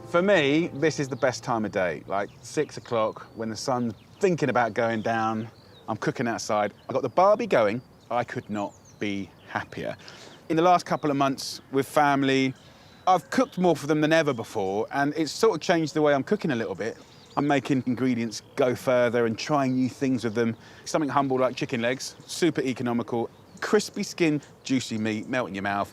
For me, this is the best time of day, like 6 o'clock when the sun's thinking about going down. I'm cooking outside. I've got the barbie going. I could not be happier. In the last couple of months with family, I've cooked more for them than ever before, and it's sort of changed the way I'm cooking a little bit. I'm making ingredients go further and trying new things with them. Something humble like chicken legs, super economical, crispy skin, juicy meat, melt in your mouth.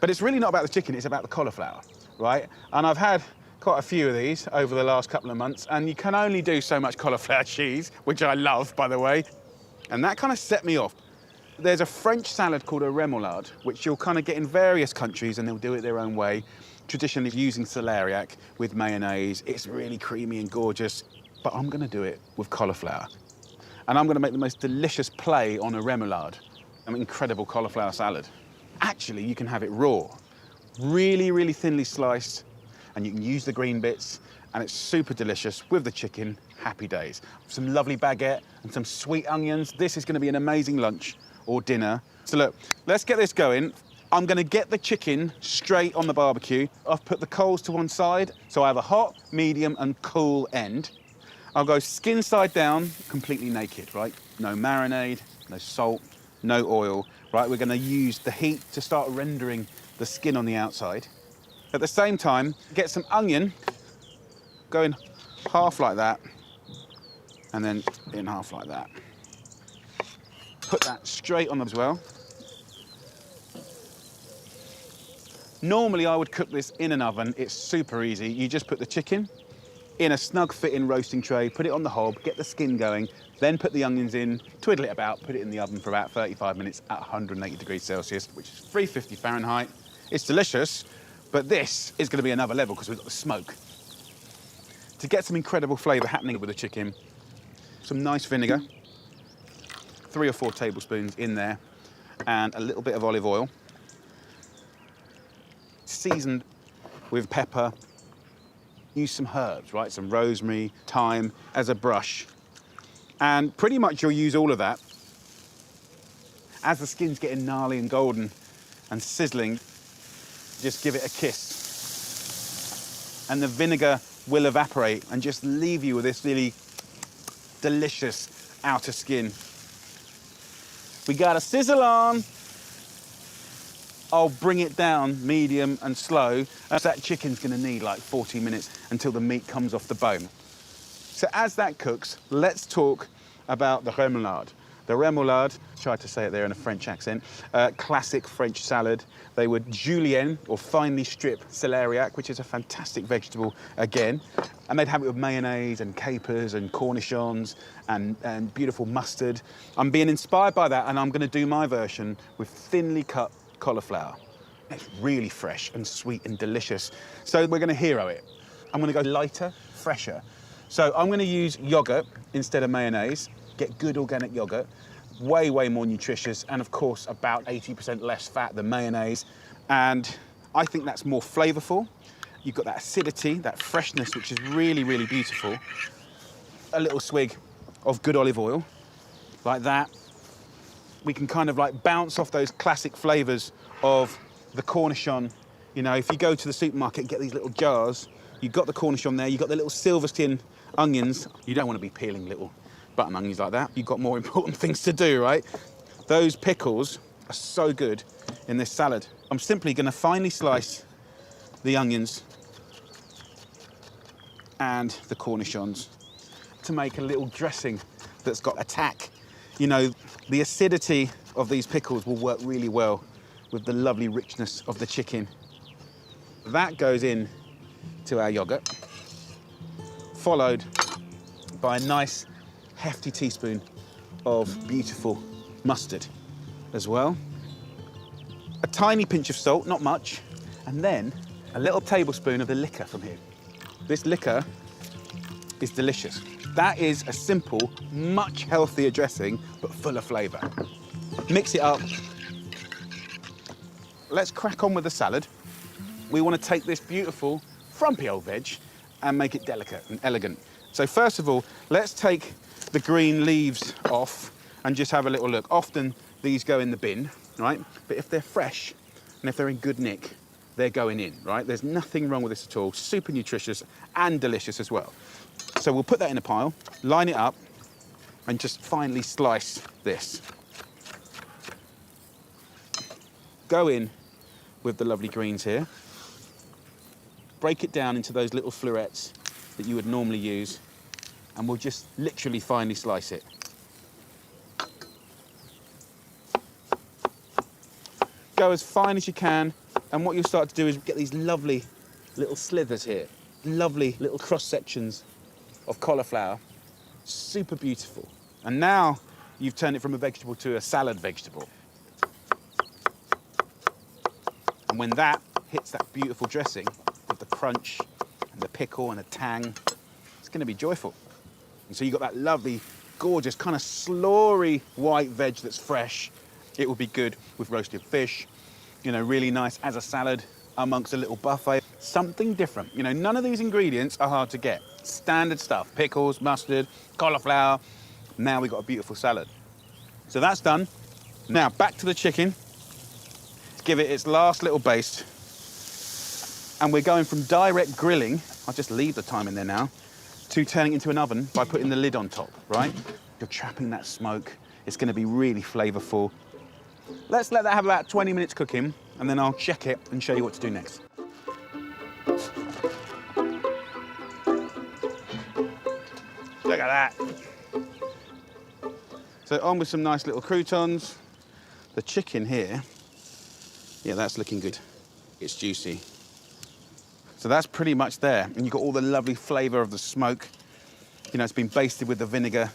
But it's really not about the chicken, it's about the cauliflower, right? And I've had quite a few of these over the last couple of months, and you can only do so much cauliflower cheese, which I love, by the way. And that kind of set me off. There's a French salad called a remoulade, which you'll kind of get in various countries, and they'll do it their own way. Traditionally using celeriac with mayonnaise. It's really creamy and gorgeous, but I'm gonna do it with cauliflower. And I'm gonna make the most delicious play on a remoulade, an incredible cauliflower salad. Actually, you can have it raw, really, really thinly sliced, and you can use the green bits, and it's super delicious with the chicken. Happy days. Some lovely baguette and some sweet onions. This is gonna be an amazing lunch or dinner. So look, let's get this going. I'm gonna get the chicken straight on the barbecue. I've put the coals to one side, so I have a hot, medium, and cool end. I'll go skin side down, completely naked, right? No marinade, no salt, no oil, right? We're gonna use the heat to start rendering the skin on the outside. At the same time, get some onion, go in half like that, and then in half like that. Put that straight on as well. Normally, I would cook this in an oven. It's super easy. You just put the chicken in a snug fitting roasting tray, put it on the hob, get the skin going, then put the onions in, twiddle it about, put it in the oven for about 35 minutes at 180 degrees Celsius, which is 350 Fahrenheit. It's delicious, but this is gonna be another level because we've got the smoke. To get some incredible flavor happening with the chicken, some nice vinegar, 3 or 4 tablespoons in there, and a little bit of olive oil, seasoned with pepper. Use some herbs, right? Some rosemary, thyme as a brush. And pretty much you'll use all of that. As the skin's getting gnarly and golden and sizzling, just give it a kiss. And the vinegar will evaporate and just leave you with this really delicious outer skin. We got a sizzle on. I'll bring it down medium and slow, as that chicken's gonna need like 40 minutes until the meat comes off the bone. So as that cooks, let's talk about the remoulade. The remoulade, tried to say it there in a French accent, classic French salad. They would julienne, or finely strip celeriac, which is a fantastic vegetable again. And they'd have it with mayonnaise and capers and cornichons and beautiful mustard. I'm being inspired by that, and I'm gonna do my version with thinly cut cauliflower. It's really fresh and sweet and delicious. So we're gonna hero it. I'm gonna go lighter, fresher. So I'm gonna use yogurt instead of mayonnaise, get good organic yogurt, way, way more nutritious, and of course, about 80% less fat than mayonnaise. And I think that's more flavorful. You've got that acidity, that freshness, which is really, really beautiful. A little swig of good olive oil, like that. We can kind of like bounce off those classic flavors of the cornichon. You know, if you go to the supermarket and get these little jars, you've got the cornichon there, you've got the little silver tin onions. You don't want to be peeling little button onions like that. You've got more important things to do, right? Those pickles are so good in this salad. I'm simply gonna finely slice the onions and the cornichons to make a little dressing that's got attack. You know, the acidity of these pickles will work really well with the lovely richness of the chicken. That goes in to our yogurt, followed by a nice hefty teaspoon of beautiful mustard as well. A tiny pinch of salt, not much, and then a little tablespoon of the liquor from here. This liquor is delicious. That is a simple, much healthier dressing, but full of flavour. Mix it up. Let's crack on with the salad. We want to take this beautiful, frumpy old veg and make it delicate and elegant. So first of all, let's take the green leaves off and just have a little look. Often these go in the bin, right? But if they're fresh and if they're in good nick, they're going in, right? There's nothing wrong with this at all. Super nutritious and delicious as well. So we'll put that in a pile, line it up, and just finely slice this. Go in with the lovely greens here. Break it down into those little florets that you would normally use, and we'll just literally finely slice it. Go as fine as you can, and what you'll start to do is get these lovely little slithers here. Lovely little cross sections of cauliflower. Super beautiful. And now you've turned it from a vegetable to a salad vegetable. And when that hits that beautiful dressing with the crunch and the pickle and the tang, it's going to be joyful. And so you've got that lovely, gorgeous, kind of slaury white veg that's fresh. It will be good with roasted fish, you know, really nice as a salad amongst a little buffet. Something different. You know, none of these ingredients are hard to get. Standard stuff, pickles, mustard, cauliflower. Now we've got a beautiful salad. So that's done. Now back to the chicken. Give it its last little baste. And we're going from direct grilling, I'll just leave the time in there now, to turning it into an oven by putting the lid on top, right? You're trapping that smoke. It's going to be really flavorful. Let's let that have about 20 minutes cooking, and then I'll check it and show you what to do next. Look at that. So on with some nice little croutons. The chicken here, yeah, that's looking good. It's juicy. So that's pretty much there. And you've got all the lovely flavour of the smoke. You know, it's been basted with the vinegar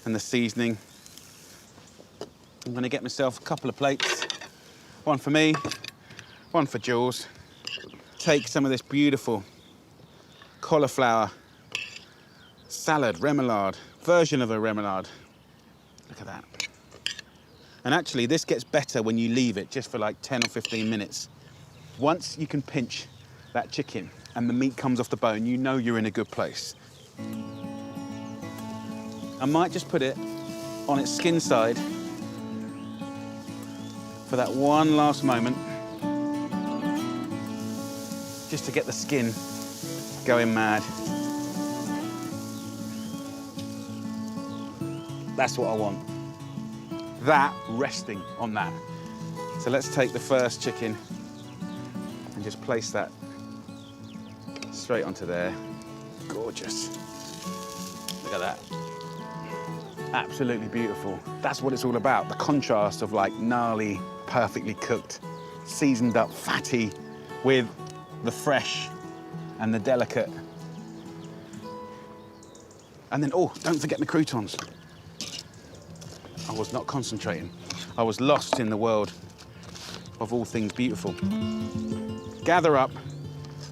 and the seasoning. I'm gonna get myself a couple of plates. One for me, one for Jules. Take some of this beautiful cauliflower salad, remoulade, version of a remoulade. Look at that. And actually, this gets better when you leave it just for like 10 or 15 minutes. Once you can pinch that chicken and the meat comes off the bone, you know you're in a good place. I might just put it on its skin side for that one last moment, just to get the skin going mad. That's what I want. That resting on that. So let's take the first chicken and just place that straight onto there. Gorgeous. Look at that. Absolutely beautiful. That's what it's all about. The contrast of like gnarly, perfectly cooked, seasoned up, fatty, with the fresh and the delicate. And then, oh, don't forget the croutons. I was not concentrating. I was lost in the world of all things beautiful. Gather up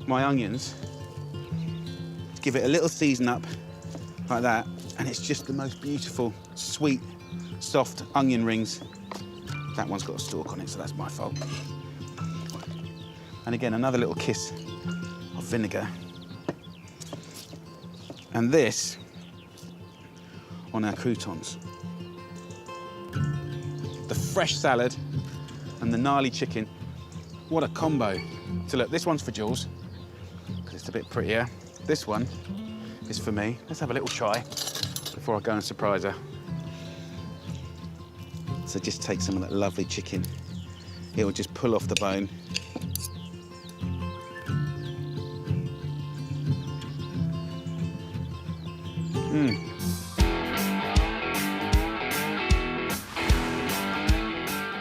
my onions, give it a little season up like that, and it's just the most beautiful, sweet, soft onion rings. That one's got a stalk on it, so that's my fault. And again, another little kiss of vinegar. And this on our croutons. The fresh salad and the gnarly chicken. What a combo. So look, this one's for Jules, because it's a bit prettier. This one is for me. Let's have a little try before I go and surprise her. So just take some of that lovely chicken. It will just pull off the bone.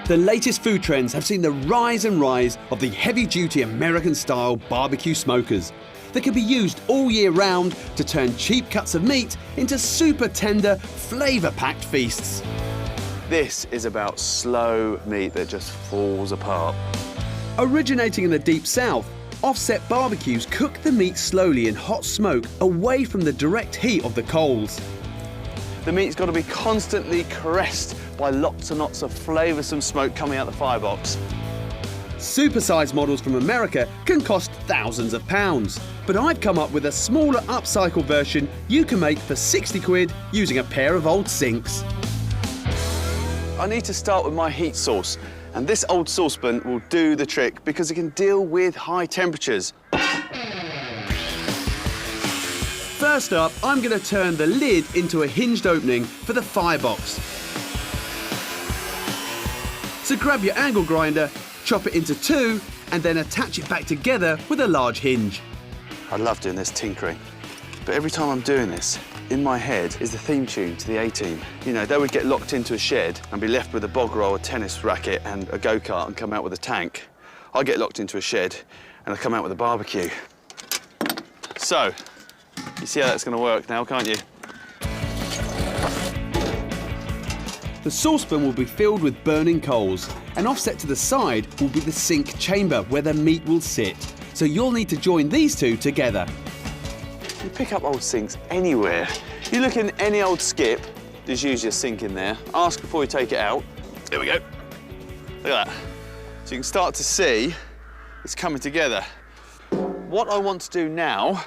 The latest food trends have seen the rise and rise of the heavy-duty American-style barbecue smokers that can be used all year round to turn cheap cuts of meat into super tender, flavour-packed feasts. This is about slow meat that just falls apart. Originating in the Deep South, offset barbecues cook the meat slowly in hot smoke away from the direct heat of the coals. The meat's got to be constantly caressed by lots and lots of flavoursome smoke coming out the firebox. Supersized models from America can cost thousands of pounds, but I've come up with a smaller upcycle version you can make for 60 quid using a pair of old sinks. I need to start with my heat source, And this old saucepan will do the trick because it can deal with high temperatures. First up, I'm going to turn the lid into a hinged opening for the firebox. So grab your angle grinder, chop it into 2, and then attach it back together with a large hinge. I love doing this tinkering, but every time I'm doing this, in my head is the theme tune to the A-Team. You know, they would get locked into a shed and be left with a bog roll, a tennis racket and a go-kart and come out with a tank. I get locked into a shed and I come out with a barbecue. So, you see how that's going to work now, can't you? The saucepan will be filled with burning coals, and offset to the side will be the sink chamber where the meat will sit. So you'll need to join these two together. You pick up old sinks anywhere. You look in any old skip, there's usually a sink in there. Ask before you take it out. There we go. Look at that. So you can start to see it's coming together. What I want to do now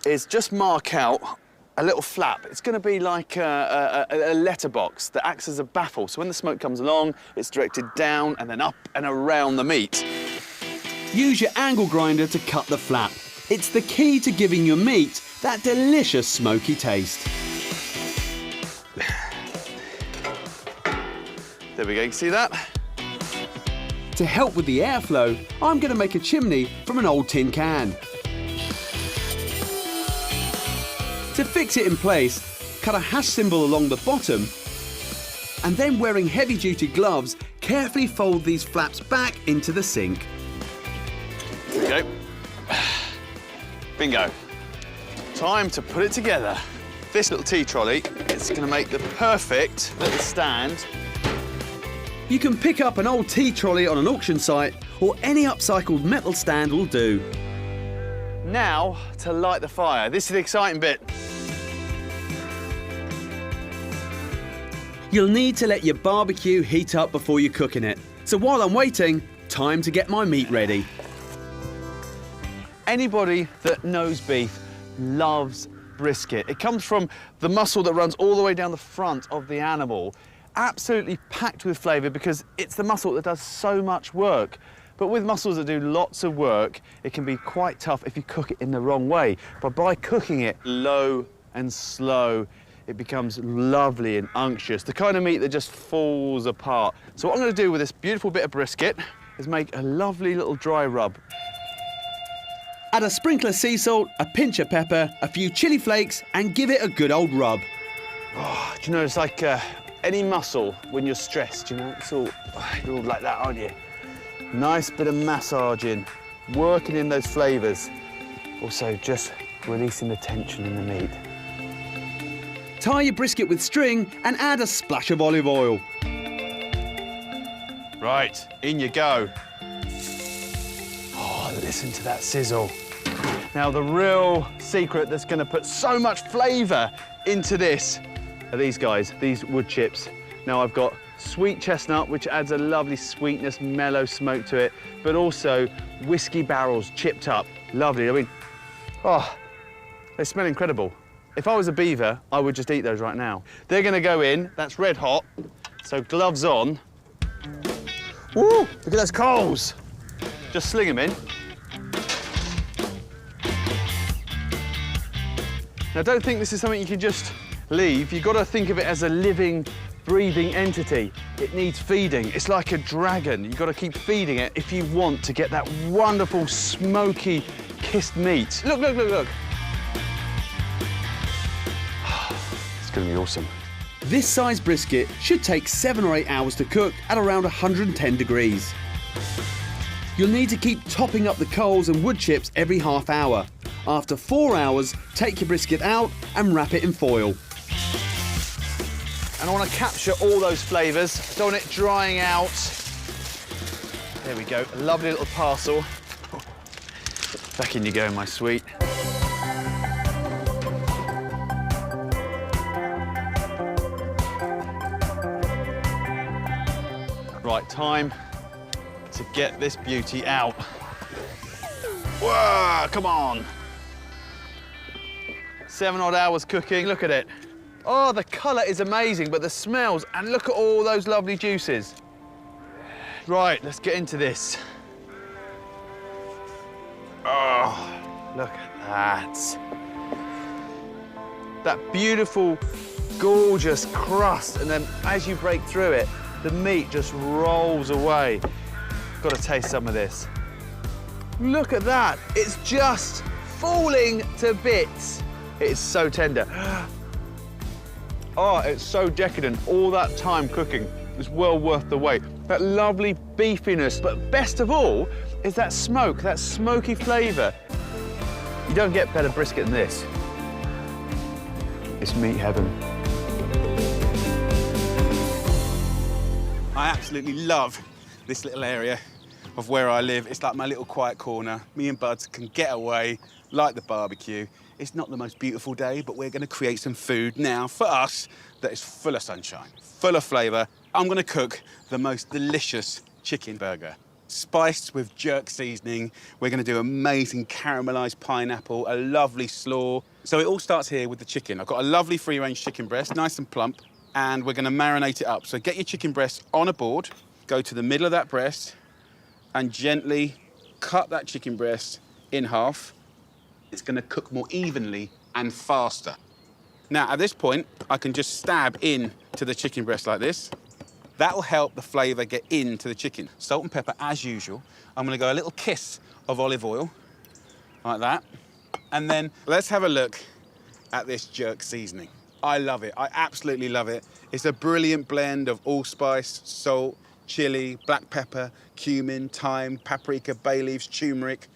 is just mark out a little flap. It's going to be like a letterbox that acts as a baffle. So when the smoke comes along, it's directed down and then up and around the meat. Use your angle grinder to cut the flap. It's the key to giving your meat that delicious smoky taste. There we go, you see that? To help with the airflow, I'm going to make a chimney from an old tin can. To fix it in place, cut a hash symbol along the bottom, and then wearing heavy-duty gloves, carefully fold these flaps back into the sink. There we go. Bingo. Time to put it together. This little tea trolley, it's going to make the perfect little stand. You can pick up an old tea trolley on an auction site, or any upcycled metal stand will do. Now to light the fire. This is the exciting bit. You'll need to let your barbecue heat up before you're cooking it. So while I'm waiting, time to get my meat ready. Anybody that knows beef loves brisket. It comes from the muscle that runs all the way down the front of the animal. Absolutely packed with flavour because it's the muscle that does so much work. But with muscles that do lots of work, it can be quite tough if you cook it in the wrong way. But by cooking it low and slow, it becomes lovely and unctuous, the kind of meat that just falls apart. So what I'm going to do with this beautiful bit of brisket is make a lovely little dry rub. Add a sprinkle of sea salt, a pinch of pepper, a few chili flakes, and give it a good old rub. Oh, do you know, it's like any muscle when you're stressed, you know, it's all, you're all like that, aren't you? Nice bit of massaging, working in those flavours. Also, just releasing the tension in the meat. Tie your brisket with string and add a splash of olive oil. Right, in you go. Oh, listen to that sizzle. Now, the real secret that's going to put so much flavour into this are these guys, these wood chips. Now, I've got sweet chestnut, which adds a lovely sweetness, mellow smoke to it, but also whiskey barrels chipped up. Lovely. I mean, oh, they smell incredible. If I was a beaver, I would just eat those right now. They're going to go in. That's red hot, so gloves on. Woo! Look at those coals. Just sling them in. Now, don't think this is something you can just leave. You've got to think of it as a living, breathing entity. It needs feeding. It's like a dragon. You've got to keep feeding it if you want to get that wonderful, smoky, kissed meat. Look, look, look, look. It's going to be awesome. This size brisket should take 7 or 8 hours to cook at around 110 degrees. You'll need to keep topping up the coals and wood chips every half hour. After 4 hours, take your brisket out and wrap it in foil. And I want to capture all those flavours. Don't want it drying out. There we go, a lovely little parcel. Back in you go, my sweet. Right, time to get this beauty out. Whoa, come on. 7 odd hours cooking, look at it. Oh, the colour is amazing, but the smells, and look at all those lovely juices. Right, let's get into this. Oh, look at that. That beautiful, gorgeous crust, and then as you break through it, the meat just rolls away. Got to taste some of this. Look at that. It's just falling to bits. It is so tender. Oh, it's so decadent. All that time cooking is well worth the wait. That lovely beefiness, but best of all is that smoke, that smoky flavour. You don't get better brisket than this. It's meat heaven. I absolutely love this little area of where I live. It's like my little quiet corner. Me and Buds can get away, like the barbecue. It's not the most beautiful day, but we're gonna create some food now for us that is full of sunshine, full of flavour. I'm gonna cook the most delicious chicken burger. Spiced with jerk seasoning. We're gonna do amazing caramelised pineapple, a lovely slaw. So it all starts here with the chicken. I've got a lovely free-range chicken breast, nice and plump, and we're gonna marinate it up. So get your chicken breast on a board, go to the middle of that breast, and gently cut that chicken breast in half. It's gonna cook more evenly and faster. Now, at this point, I can just stab in to the chicken breast like this. That'll help the flavour get into the chicken. Salt and pepper, as usual. I'm gonna go a little kiss of olive oil, like that. And then let's have a look at this jerk seasoning. I love it, I absolutely love it. It's a brilliant blend of allspice, salt, chili, black pepper, cumin, thyme, paprika, bay leaves, turmeric.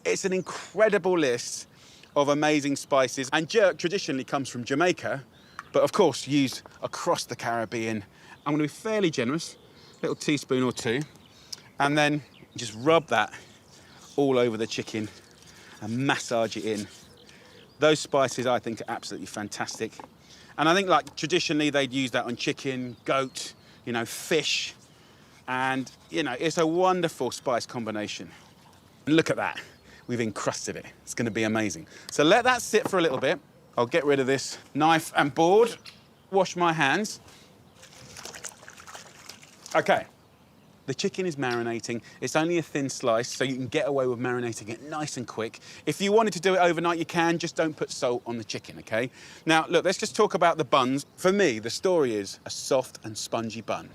It's an incredible list of amazing spices. And jerk traditionally comes from Jamaica, but of course used across the Caribbean. I'm gonna be fairly generous, a little teaspoon or two, and then just rub that all over the chicken and massage it in. Those spices I think are absolutely fantastic. And I think like traditionally they'd use that on chicken, goat, you know, fish. And you know, it's a wonderful spice combination. And look at that, we've encrusted it. It's gonna be amazing. So let that sit for a little bit. I'll get rid of this knife and board, wash my hands. Okay, the chicken is marinating. It's only a thin slice, so you can get away with marinating it nice and quick. If you wanted to do it overnight, you can, just don't put salt on the chicken, okay? Now, look, let's just talk about the buns. For me, the story is a soft and spongy bun,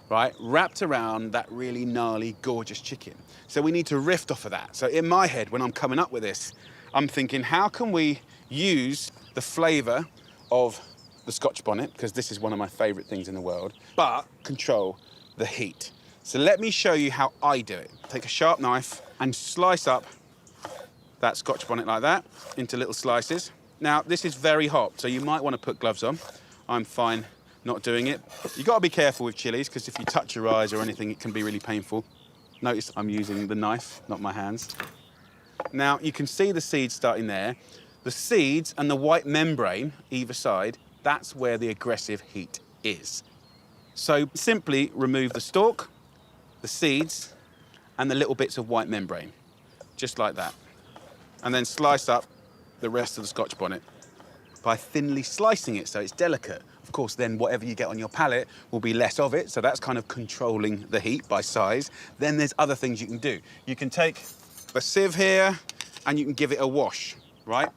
right? Wrapped around that really gnarly, gorgeous chicken. So we need to riff off of that. So in my head, when I'm coming up with this, I'm thinking, how can we use the flavour of the Scotch bonnet, because this is one of my favourite things in the world, but control the heat. So let me show you how I do it. Take a sharp knife and slice up that Scotch bonnet like that into little slices. Now, this is very hot, so you might want to put gloves on. I'm fine not doing it. You've got to be careful with chilies, because if you touch your eyes or anything, it can be really painful. Notice I'm using the knife, not my hands. Now, you can see the seeds starting there. The seeds and the white membrane either side, that's where the aggressive heat is. So simply remove the stalk, the seeds, and the little bits of white membrane, just like that. And then slice up the rest of the Scotch bonnet by thinly slicing it so it's delicate. Of course, then whatever you get on your palate will be less of it, so that's kind of controlling the heat by size. Then there's other things you can do. You can take a sieve here and you can give it a wash, right?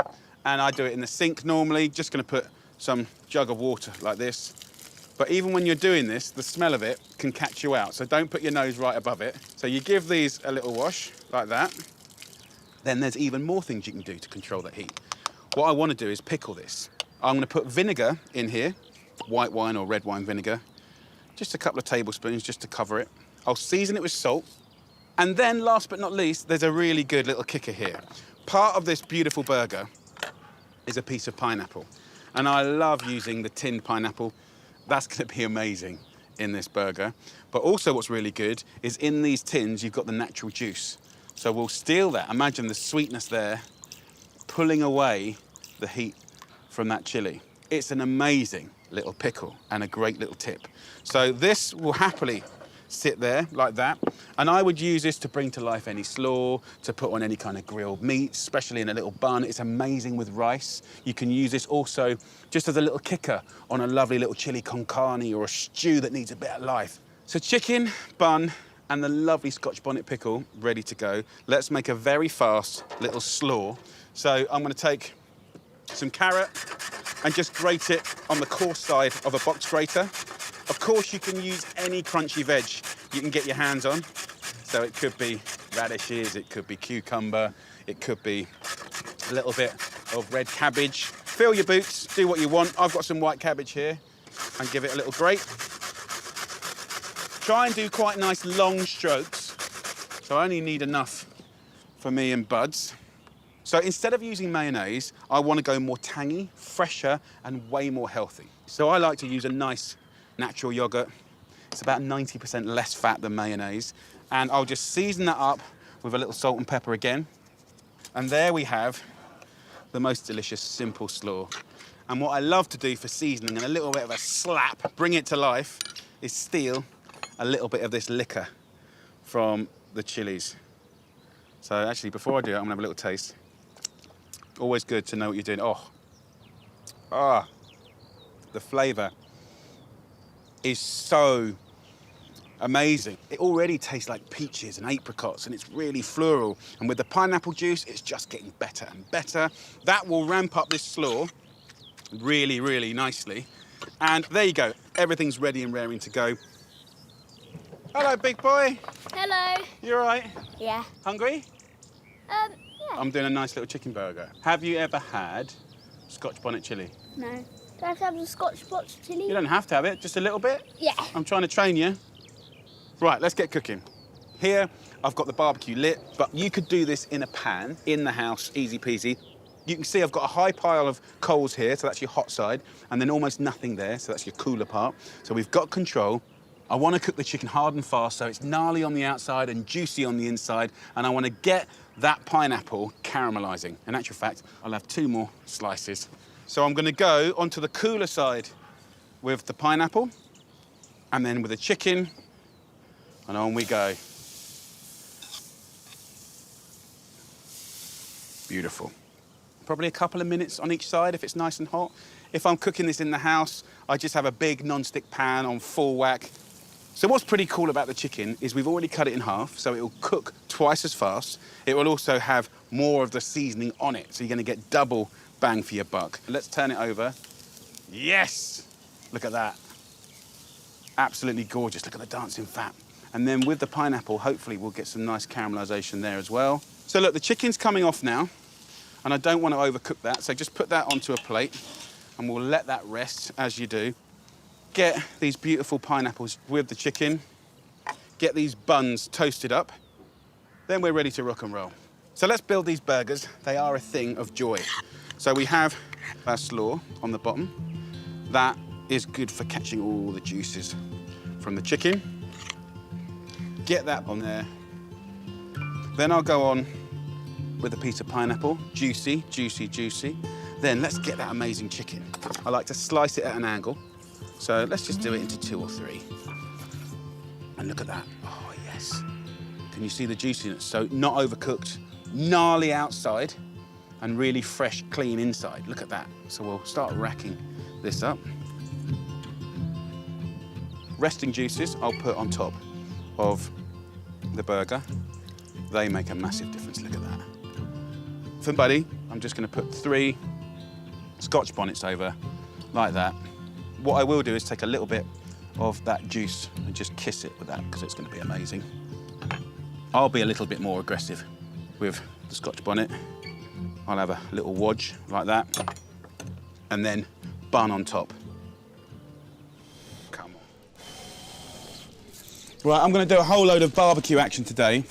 And I do it in the sink normally, just gonna put some jug of water like this. But even when you're doing this, the smell of it can catch you out, so don't put your nose right above it. So you give these a little wash, like that. Then there's even more things you can do to control the heat. What I want to do is pickle this. I'm going to put vinegar in here, white wine or red wine vinegar, just a couple of tablespoons just to cover it. I'll season it with salt. And then, last but not least, there's a really good little kicker here. Part of this beautiful burger is a piece of pineapple. And I love using the tinned pineapple. That's going to be amazing in this burger. But also what's really good is in these tins, you've got the natural juice. So we'll steal that. Imagine the sweetness there, pulling away the heat from that chili. It's an amazing little pickle and a great little tip. So this will happily sit there like that. And I would use this to bring to life any slaw, to put on any kind of grilled meat, especially in a little bun. It's amazing with rice. You can use this also just as a little kicker on a lovely little chili con carne or a stew that needs a bit of life. So chicken, bun, and the lovely Scotch bonnet pickle ready to go. Let's make a very fast little slaw. So I'm gonna take some carrot and just grate it on the coarse side of a box grater. Of course, you can use any crunchy veg you can get your hands on. So it could be radishes, it could be cucumber, it could be a little bit of red cabbage. Fill your boots, do what you want. I've got some white cabbage here and give it a little grate. Try and do quite nice long strokes. So I only need enough for me and Buds. So instead of using mayonnaise, I want to go more tangy, fresher, and way more healthy. So I like to use a nice natural yogurt. It's about 90% less fat than mayonnaise. And I'll just season that up with a little salt and pepper again. And there we have the most delicious, simple slaw. And what I love to do for seasoning and a little bit of a slap, bring it to life, is steal a little bit of this liquor from the chilies. So actually, before I do it, I'm gonna have a little taste. Always good to know what you're doing. The flavour is so amazing. It already tastes like peaches and apricots, and it's really floral. And with the pineapple juice, it's just getting better and better. That will ramp up this slaw really, really nicely. And there you go. Everything's ready and raring to go. Hello, big boy. Hello. You all right? Yeah. Hungry? Yeah. I'm doing a nice little chicken burger. Have you ever had Scotch bonnet chilli? No. Do I have to have the Scotch bonnet chilli? You don't have to have it, just a little bit. Yeah. I'm trying to train you. Right, let's get cooking. Here, I've got the barbecue lit, but you could do this in a pan, in the house, easy peasy. You can see I've got a high pile of coals here, so that's your hot side, and then almost nothing there, so that's your cooler part. So we've got control. I want to cook the chicken hard and fast, so it's gnarly on the outside and juicy on the inside, and I want to get that pineapple caramelising. In actual fact, I'll have 2 more slices. So I'm going to go onto the cooler side with the pineapple, and then with the chicken, and on we go. Beautiful. Probably a couple of minutes on each side if it's nice and hot. If I'm cooking this in the house, I just have a big non-stick pan on full whack. So what's pretty cool about the chicken is we've already cut it in half, so it'll cook twice as fast. It will also have more of the seasoning on it, so you're gonna get double bang for your buck. Let's turn it over. Yes! Look at that. Absolutely gorgeous. Look at the dancing fat. And then with the pineapple, hopefully we'll get some nice caramelisation there as well. So look, the chicken's coming off now, and I don't want to overcook that, so just put that onto a plate, and we'll let that rest as you do. Get these beautiful pineapples with the chicken, get these buns toasted up, then we're ready to rock and roll. So let's build these burgers. They are a thing of joy. So we have our slaw on the bottom. That is good for catching all the juices from the chicken. Get that on there. Then I'll go on with a piece of pineapple, juicy, juicy, juicy. Then let's get that amazing chicken. I like to slice it at an angle. So let's just do it into 2 or 3. And look at that. Oh, yes. Can you see the juiciness? So not overcooked, gnarly outside, and really fresh, clean inside. Look at that. So we'll start racking this up. Resting juices I'll put on top of the burger. They make a massive difference. Look at that. For Buddy, I'm just going to put 3 Scotch bonnets over, like that. What I will do is take a little bit of that juice and just kiss it with that, because it's going to be amazing. I'll be a little bit more aggressive with the Scotch bonnet. I'll have a little wodge like that, and then bun on top. Come on. Right, I'm going to do a whole load of barbecue action today.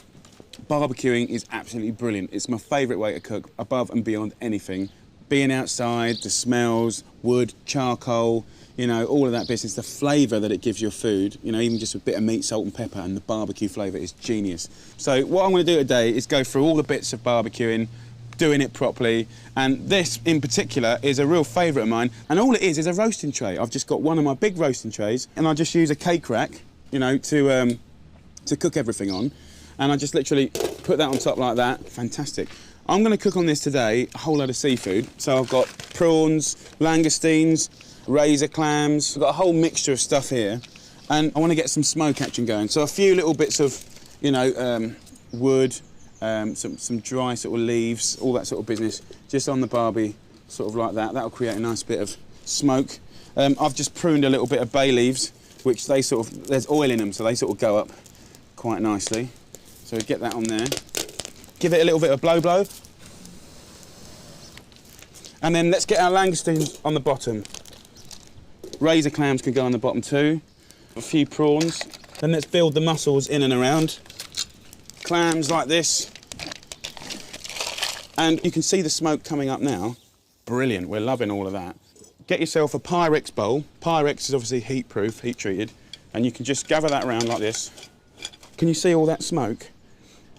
Barbecuing is absolutely brilliant. It's my favourite way to cook, above and beyond anything. Being outside, the smells, wood, charcoal, you know, all of that business, the flavour that it gives your food, you know, even just a bit of meat, salt and pepper, and the barbecue flavour is genius. So what I'm going to do today is go through all the bits of barbecuing, doing it properly, and this in particular is a real favourite of mine, and all it is a roasting tray. I've just got one of my big roasting trays, and I just use a cake rack, you know, to cook everything on, and I just literally put that on top like that. Fantastic. I'm going to cook on this today a whole load of seafood. So I've got prawns, langoustines, razor clams. I've got a whole mixture of stuff here. and I want to get some smoke action going. So a few little bits of, you know, wood, some dry sort of leaves, all that sort of business, just on the barbie, sort of like that. That'll create a nice bit of smoke. I've just pruned a little bit of bay leaves, which they sort of, there's oil in them, so they sort of go up quite nicely. So get that on there. Give it a little bit of blow. And then let's get our langoustines on the bottom. Razor clams can go on the bottom too. A few prawns. Then let's build the mussels in and around. Clams like this. And you can see the smoke coming up now. Brilliant, we're loving all of that. Get yourself a Pyrex bowl. Pyrex is obviously heat-proof, heat-treated, and you can just gather that around like this. Can you see all that smoke?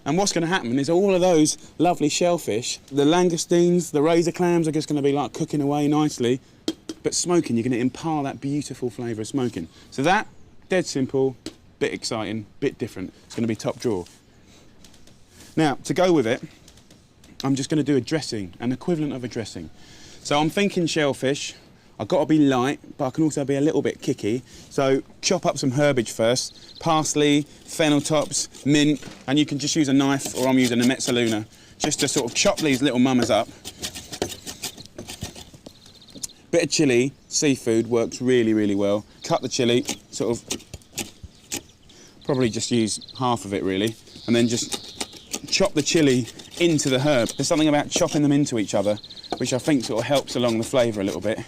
And what's going to happen is all of those lovely shellfish, the langoustines, the razor clams are just going to be like cooking away nicely, but smoking, you're going to impart that beautiful flavour of smoking. So that, dead simple, bit exciting, bit different. It's going to be top drawer. Now, to go with it, I'm just going to do a dressing, an equivalent of a dressing. So I'm thinking shellfish. I've got to be light, but I can also be a little bit kicky. So chop up some herbage first. Parsley, fennel tops, mint, and you can just use a knife, or I'm using a mezzaluna, just to sort of chop these little mamas up. Bit of chilli, seafood, works really, really well. Cut the chilli, sort of, probably just use half of it really, and then just chop the chilli into the herb. There's something about chopping them into each other, which I think sort of helps along the flavour a little bit.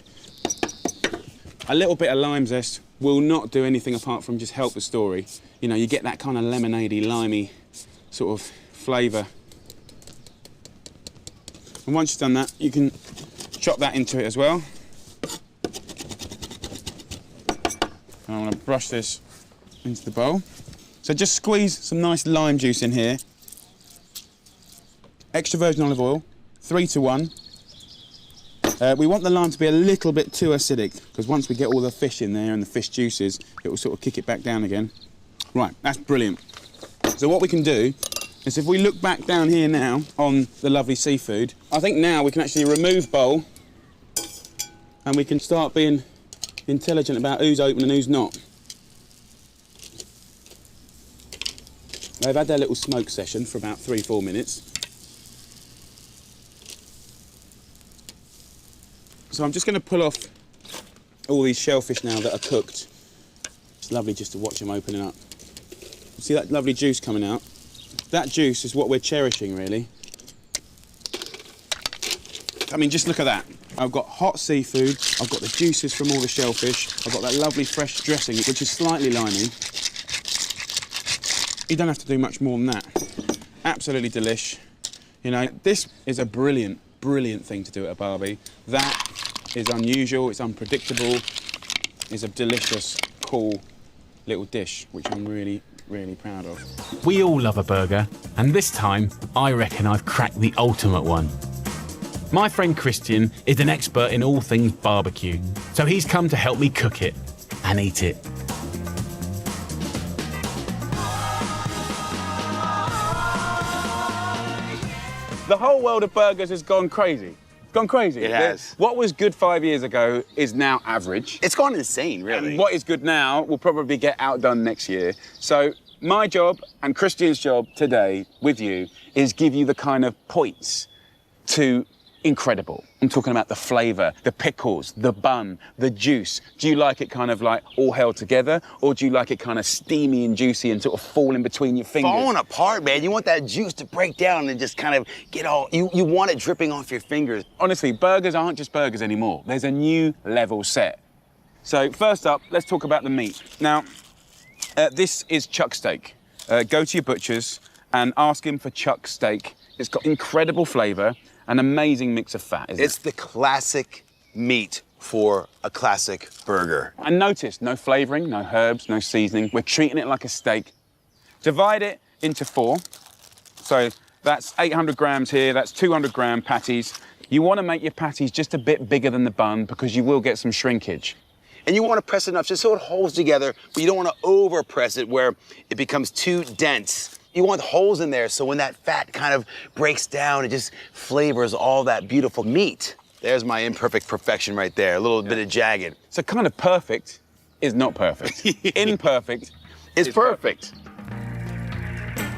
A little bit of lime zest will not do anything apart from just help the story. You know, you get that kind of lemonade-y, limey sort of flavour. And once you've done that, you can chop that into it as well. And I'm going to brush this into the bowl. So just squeeze some nice lime juice in here. Extra virgin olive oil, 3-to-1. We want the lime to be a little bit too acidic, because once we get all the fish in there and the fish juices, it will sort of kick it back down again. Right, that's brilliant. So what we can do is if we look back down here now on the lovely seafood, I think now we can actually remove bowl and we can start being intelligent about who's open and who's not. They've had their little smoke session for about 3-4 minutes. So I'm just going to pull off all these shellfish now that are cooked. It's lovely just to watch them opening up. See that lovely juice coming out? That juice is what we're cherishing, really. I mean, just look at that. I've got hot seafood, I've got the juices from all the shellfish, I've got that lovely fresh dressing, which is slightly limey. You don't have to do much more than that. Absolutely delish. You know, this is a brilliant, brilliant thing to do at a barbie. That is unusual, it's unpredictable, it's a delicious, cool little dish, which I'm really, really proud of. We all love a burger, and this time, I reckon I've cracked the ultimate one. My friend Christian is an expert in all things barbecue, so he's come to help me cook it and eat it. The whole world of burgers has gone crazy. Gone crazy. It has. What was good 5 years ago is now average. It's gone insane, really. And what is good now will probably get outdone next year. So my job and Christian's job today with you is give you the kind of points to incredible. I'm talking about the flavour, the pickles, the bun, the juice. Do you like it kind of like all held together, or do you like it kind of steamy and juicy and sort of falling between your fingers? Falling apart, man. You want that juice to break down and just kind of get all, you want it dripping off your fingers. Honestly, burgers aren't just burgers anymore. There's a new level set. So first up, let's talk about the meat. Now, this is chuck steak. Go to your butchers and ask him for chuck steak. It's got incredible flavour, an amazing mix of fat, isn't it? It's the classic meat for a classic burger. And notice, no flavouring, no herbs, no seasoning. We're treating it like a steak. Divide it into 4. So that's 800 grams here, that's 200 gram patties. You want to make your patties just a bit bigger than the bun because you will get some shrinkage. And you want to press it enough just so it holds together, but you don't want to over press it where it becomes too dense. You want holes in there so when that fat kind of breaks down, it just flavors all that beautiful meat. There's my imperfect perfection right there, a little bit of jagged. So kind of perfect, is not perfect. Imperfect It's is perfect.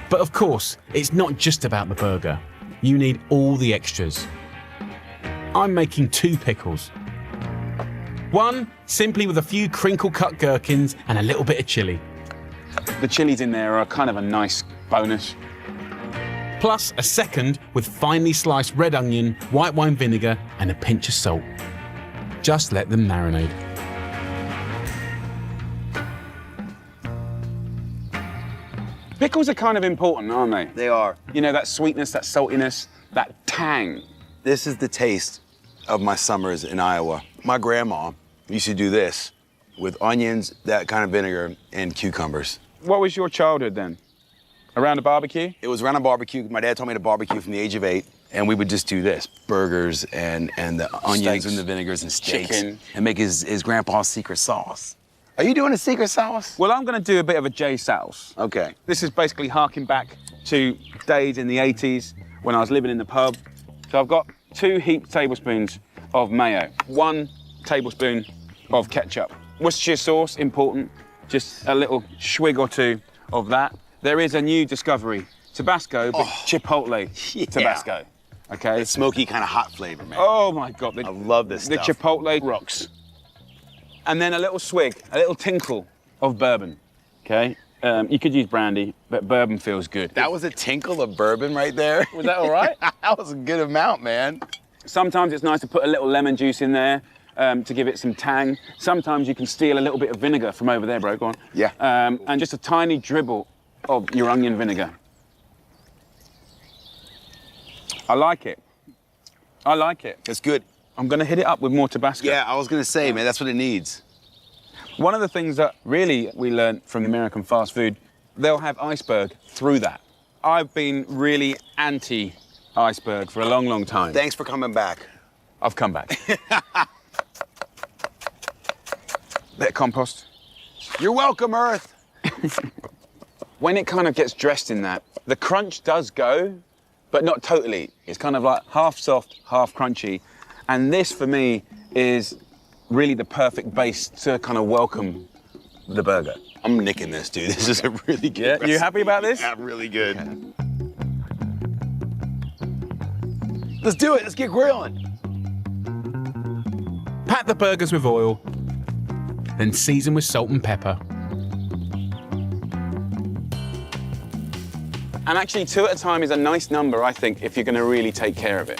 But of course, it's not just about the burger. You need all the extras. I'm making 2 pickles. One, simply with a few crinkle-cut gherkins and a little bit of chilli. The chilies in there are kind of a nice bonus. Plus a second with finely sliced red onion, white wine vinegar and a pinch of salt. Just let them marinate. Pickles are kind of important, aren't they? They are. You know, that sweetness, that saltiness, that tang. This is the taste of my summers in Iowa. My grandma used to do this with onions, that kind of vinegar, and cucumbers. What was your childhood then? Around a barbecue? It was around a barbecue. My dad taught me to barbecue from the age of 8, and we would just do this: burgers and the onions Steaks. and the vinegars and steaks, Chicken. and make his grandpa's secret sauce. Are you doing a secret sauce? Well, I'm going to do a bit of a J sauce. Okay. This is basically harking back to days in the 80s when I was living in the pub. So I've got 2 heaped tablespoons of mayo, 1 tablespoon of ketchup. Worcestershire sauce, important. Just a little swig or 2 of that. There is a new discovery, Tabasco, but Chipotle Yeah. Tabasco. Okay. Smoky, kind of hot flavor, man. Oh my God. I love this The stuff. Chipotle rocks. And then a little swig, a little tinkle of bourbon, okay? You could use brandy, but bourbon feels good. That was a tinkle of bourbon right there. Was that all right? That was a good amount, man. Sometimes it's nice to put a little lemon juice in there to give it some tang. Sometimes you can steal a little bit of vinegar from over there, bro, go on. Yeah. And just a tiny dribble of your onion vinegar. I like it. I like it. It's good. I'm gonna hit it up with more Tabasco. Yeah, I was gonna say, man, that's what it needs. One of the things that really we learned from American fast food, they'll have iceberg through that. I've been really anti-iceberg for a long, long time. Thanks for coming back. I've come back. Bit of compost. You're welcome, Earth. When it kind of gets dressed in that, the crunch does go, but not totally. It's kind of like half soft, half crunchy. And this, for me, is really the perfect base to kind of welcome the burger. I'm nicking this, dude. This is a really good Yeah, you recipe. happy about this? Yeah, really good. Let's do it. Let's get grilling. Pat the burgers with oil, then season with salt and pepper. And actually, 2 at a time is a nice number, I think, if you're going to really take care of it.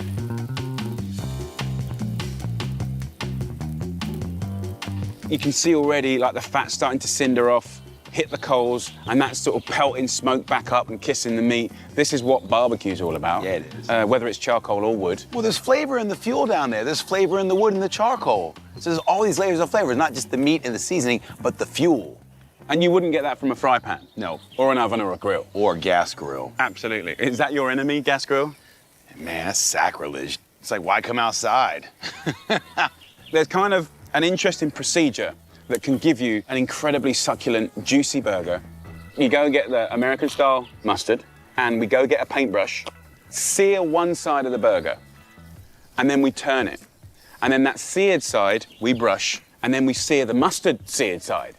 You can see already, like, the fat starting to cinder off, hit the coals, and that's sort of pelting smoke back up and kissing the meat. This is what barbecue's all about. Yeah, it is. Whether it's charcoal or wood. Well, there's flavor in the fuel down there. There's flavor in the wood and the charcoal. So there's all these layers of flavors, not just the meat and the seasoning, but the fuel. And you wouldn't get that from a fry pan. No. Or an oven or a grill. Or gas grill. Absolutely. Is that your enemy, gas grill? Man, that's sacrilege. It's like, why come outside? There's kind of an interesting procedure that can give you an incredibly succulent, juicy burger. You go get the American-style mustard, and we go get a paintbrush, sear one side of the burger, and then we turn it. And then that seared side, we brush, and then we sear the mustard seared side,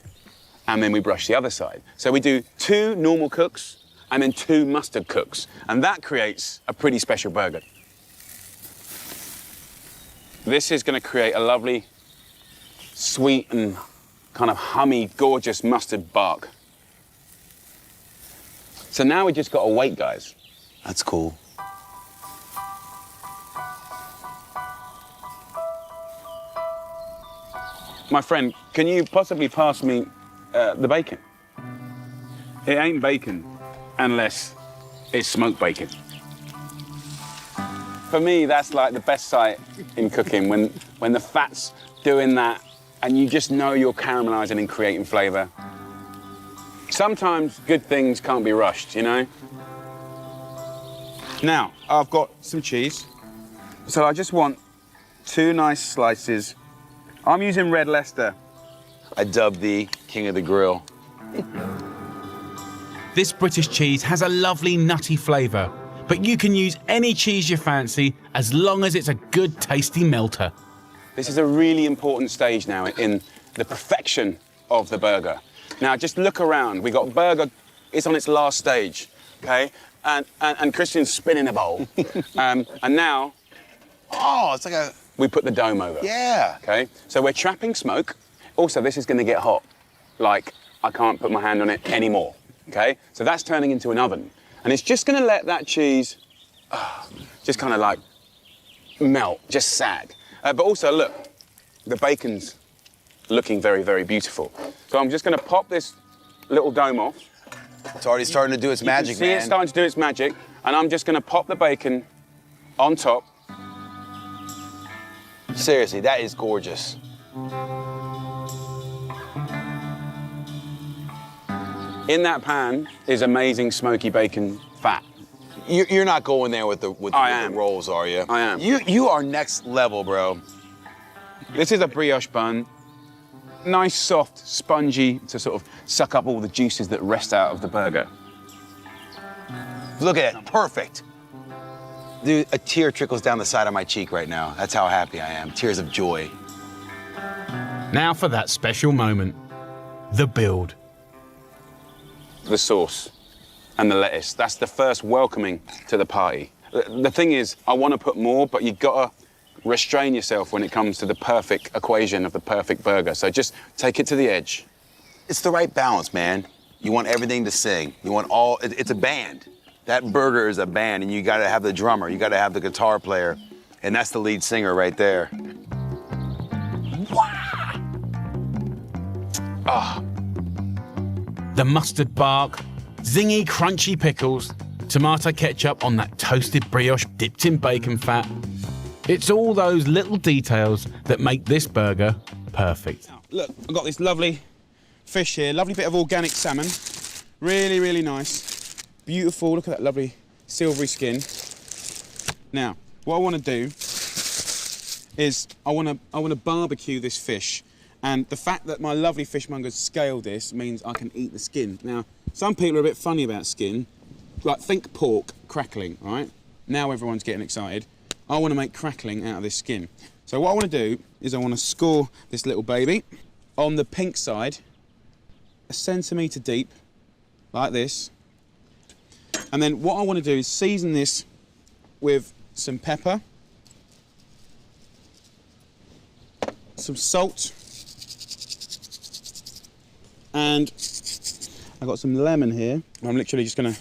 and then we brush the other side. So we do 2 normal cooks, and then 2 mustard cooks, and that creates a pretty special burger. This is gonna create a lovely, sweet and kind of hummy, gorgeous mustard bark. So now we just gotta wait, guys. That's cool. My friend, can you possibly pass me the bacon? It ain't bacon unless it's smoked bacon. For me, that's like the best sight in cooking, when the fat's doing that and you just know you're caramelizing and creating flavor. Sometimes good things can't be rushed, you know? Now, I've got some cheese. So I just want 2 nice slices. I'm using red Leicester. I dubbed thee King of the Grill. This British cheese has a lovely nutty flavour, but you can use any cheese you fancy as long as it's a good tasty melter. This is a really important stage now in the perfection of the burger. Now, just look around. We got burger, it's on its last stage, okay? And Christian's spinning a bowl. And now, Oh, it's like a... we put the dome over. Yeah. Okay, so we're trapping smoke. Also, this is gonna get hot. Like, I can't put my hand on it anymore, okay? So that's turning into an oven. And it's just gonna let that cheese just kind of like melt, just sag. But also, look, the bacon's looking very, very beautiful. So I'm just gonna pop this little dome off. It's already starting to do its magic, You can see man. it starting to do its magic, and I'm just gonna pop the bacon on top. Seriously, that is gorgeous. In that pan is amazing smoky bacon fat. You're not going there with the I am. rolls, are you? I am. You are next level, bro. This is a brioche bun. Nice, soft, spongy to sort of suck up all the juices that rest out of the burger. Look at it, perfect. Dude, a tear trickles down the side of my cheek right now. That's how happy I am. Tears of joy. Now for that special moment, the build. The sauce and the lettuce. That's the first welcoming to the party. The thing is, I want to put more, but you gotta restrain yourself when it comes to the perfect equation of the perfect burger. So just take it to the edge. It's the right balance, man. You want everything to sing. You want all, it's a band. That burger is a band, and you gotta have the drummer, you gotta have the guitar player, and that's the lead singer right there. The mustard bark, zingy, crunchy pickles, tomato ketchup on that toasted brioche dipped in bacon fat. It's all those little details that make this burger perfect. Look, I've got this lovely fish here, lovely bit of organic salmon. Really, really nice. Beautiful, look at that lovely silvery skin. Now, what I want to do is I want to barbecue this fish. And the fact that my lovely fishmonger's scaled this means I can eat the skin. Now, some people are a bit funny about skin. Like, think pork crackling, right? Now everyone's getting excited. I want to make crackling out of this skin. So what I want to do is I want to score this little baby on the pink side, 1 centimetre deep, like this. And then what I want to do is season this with some pepper, some salt, and I've got some lemon here. I'm literally just going to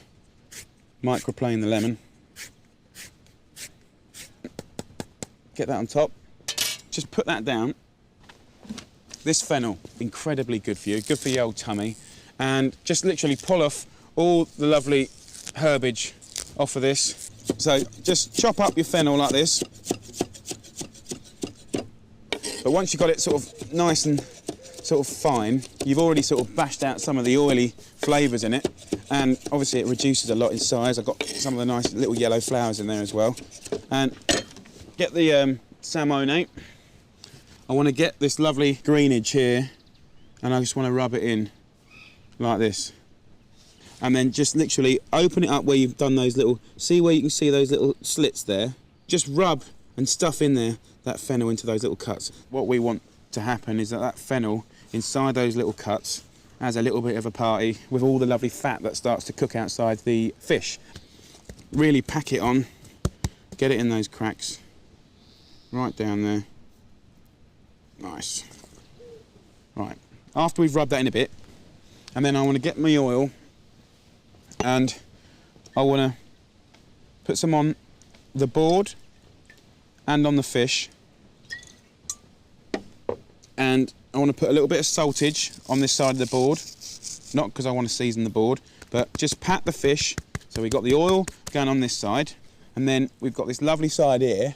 microplane the lemon. Get that on top. Just put that down. This fennel, incredibly good for you, good for your old tummy. And just literally pull off all the lovely herbage off of this. So just chop up your fennel like this. But once you've got it sort of nice and sort of fine, you've already sort of bashed out some of the oily flavours in it. And obviously it reduces a lot in size. I've got some of the nice little yellow flowers in there as well. And get the salmonate. I want to get this lovely greenage here, and I just want to rub it in like this. And then just literally open it up where you've done those little, see where you can see those little slits there? Just rub and stuff in there that fennel into those little cuts. What we want to happen is that that fennel inside those little cuts has a little bit of a party with all the lovely fat that starts to cook outside the fish. Really pack it on, get it in those cracks. Right down there. Nice. Right. After we've rubbed that in a bit, and then I want to get my oil, and I want to put some on the board and on the fish. And I want to put a little bit of saltage on this side of the board. Not because I want to season the board, but just pat the fish. So we've got the oil going on this side, and then we've got this lovely side here,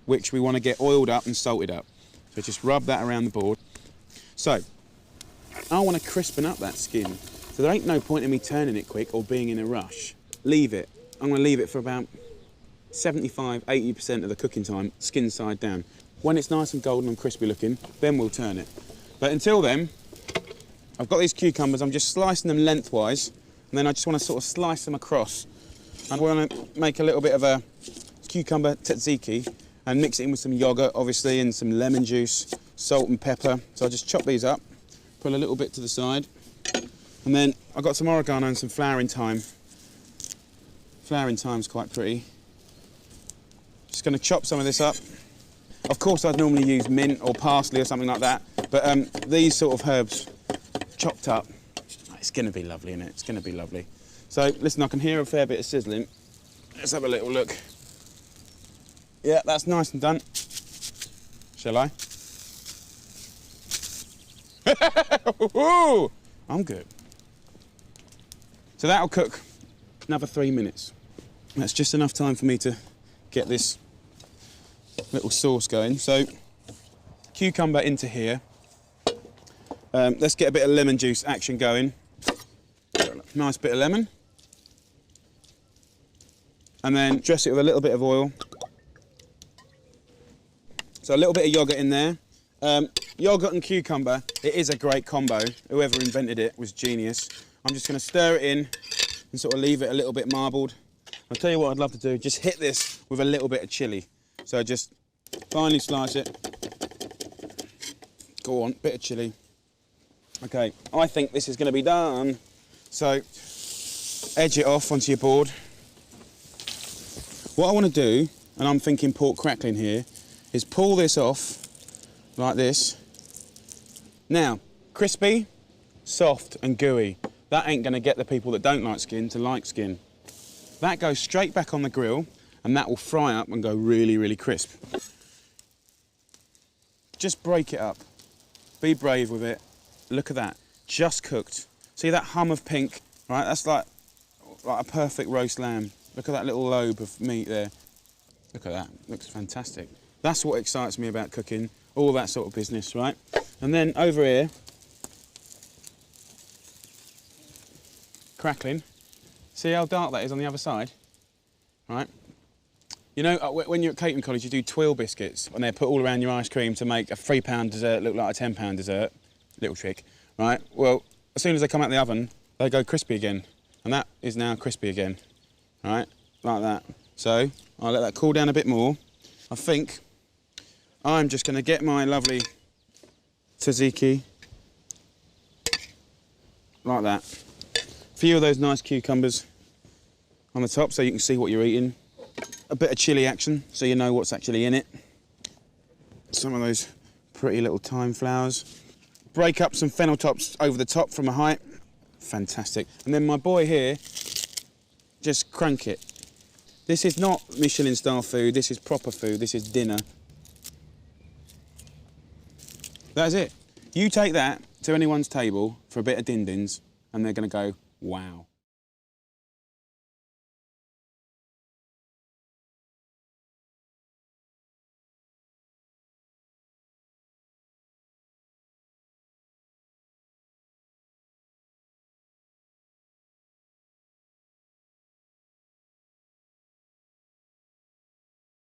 which we want to get oiled up and salted up. So just rub that around the board. So, I want to crispen up that skin. So there ain't no point in me turning it quick or being in a rush. Leave it. I'm going to leave it for about 75–80% of the cooking time, skin side down. When it's nice and golden and crispy looking, then we'll turn it. But until then, I've got these cucumbers, I'm just slicing them lengthwise, and then I just want to sort of slice them across. And we're going to make a little bit of a cucumber tzatziki, and mix it in with some yogurt, obviously, and some lemon juice, salt and pepper. So I just chop these up, pull a little bit to the side. And then I've got some oregano and some flowering thyme. Flowering thyme's quite pretty. Just going to chop some of this up. Of course, I'd normally use mint or parsley or something like that, but these sort of herbs chopped up, it's going to be lovely, isn't it? It's going to be lovely. So, listen, I can hear a fair bit of sizzling. Let's have a little look. Yeah, that's nice and done. Shall I? I'm good. So that'll cook another 3 minutes. That's just enough time for me to get this little sauce going. So, cucumber into here. Let's get a bit of lemon juice action going. Nice bit of lemon. And then dress it with a little bit of oil. So a little bit of yoghurt in there. Yoghurt and cucumber, it is a great combo. Whoever invented it was genius. I'm just going to stir it in and sort of leave it a little bit marbled. I'll tell you what I'd love to do, just hit this with a little bit of chilli. So just finely slice it. Go on, bit of chilli. Okay, I think this is going to be done. So, edge it off onto your board. What I want to do, and I'm thinking pork crackling here, is pull this off like this. Now, crispy, soft and gooey. That ain't going to get the people that don't like skin to like skin. That goes straight back on the grill and that will fry up and go really, really crisp. Just break it up. Be brave with it. Look at that, just cooked. See that hum of pink, right? That's like a perfect roast lamb. Look at that little lobe of meat there. Look at that, looks fantastic. That's what excites me about cooking, all that sort of business, right? And then over here, crackling. See how dark that is on the other side, right? You know, when you're at catering college, you do twill biscuits, and they're put all around your ice cream to make a £3 dessert look like a £10 dessert. Little trick, right? Well, as soon as they come out the oven, they go crispy again. And that is now crispy again, right? Like that. So, I'll let that cool down a bit more. I think I'm just going to get my lovely tzatziki, like that. A few of those nice cucumbers on the top so you can see what you're eating. A bit of chilli action so you know what's actually in it. Some of those pretty little thyme flowers. Break up some fennel tops over the top from a height. Fantastic. And then my boy here, just crank it. This is not Michelin star food, this is proper food, this is dinner. That's it. You take that to anyone's table for a bit of din-dins and they're going to go, wow.